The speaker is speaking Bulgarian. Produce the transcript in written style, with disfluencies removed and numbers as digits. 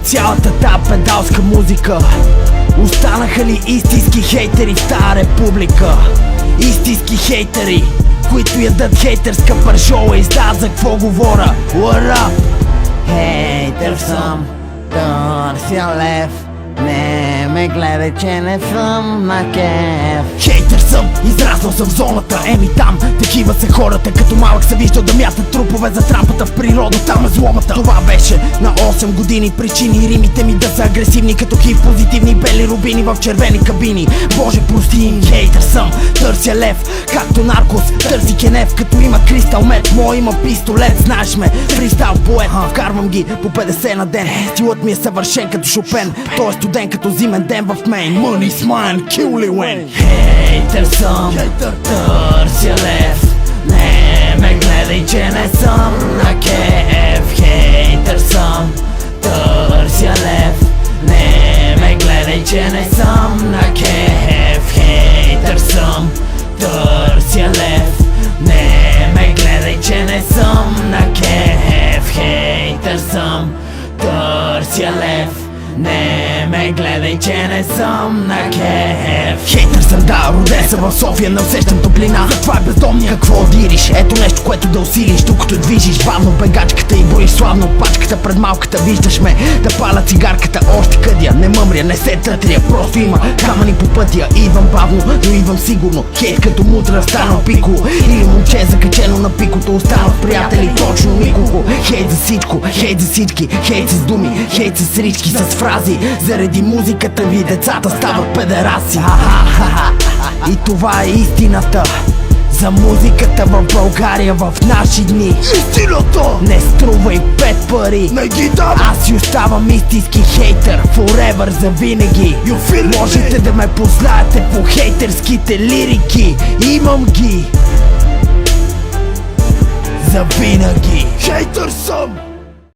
цялата та педалска музика? Останаха ли истински хейтери в тая република? Истински хейтери, които ядат хейтърска пържола и знаят за какво говоря. What up? Хейтър съм, търся лев. Не ме гледай, че не съм на кеф. Хейтър съм, израснал съм в зоната. Еми там, такива са хората. Като малък се виждал да мятат трупове за трампата в природа, там е зломата. Това беше на 8 години. Причини римите ми да са агресивни, като хив позитивни бели рубини в червени кабини. Боже прости им, хейтър съм, търся лев. Както наркос, търси кенеф. Като има кристал мед, мой има пистолет. Знаеш ме, фристайл поет. Вкарвам ги по 50 на ден. Стилът ми е съвършен като Шопен. Той е студен като зимен ден в Мейн. Money's mine, kill it when. Хейтър съм, търся лев. Не ме гледай, че не съм на кеф. Хейтър съм, търся лев. Не ме гледай, че не съм на кеф. Хейтър съм, търся лев. Не ме гледай, че не съм на кеф. Хейтър съм, търся лев. Не ме гледай, че не съм на кеф. Хейтър съм, да, роден съм в София, не усещам топлина. Затова е бездомния. Какво дириш? Ето нещо, което да усилиш. Докато движиш бавно бегачката и броиш славно пачката пред малката. Виждаш ме да паля цигарката. Още къдя, не мъмря, не се тътря. Просто има камъни по пътя. Идвам бавно, но идвам сигурно. Хейт като мутра станал пико. Или момче закачено на пикото. Останал приятели, точно никого. Хейт за всичко, хейт за всички. Хейт с думи, хейт с рички, с фрази. Заради музиката ви децата стават педераси. И това е истината за музиката в България в наши дни. Истината не струва и 5 пари. не ги дам. Аз си оставам истински хейтър, forever, за винаги. Можете да ме познаете по хейтърските лирики. Имам ги за винаги. Хейтър съм.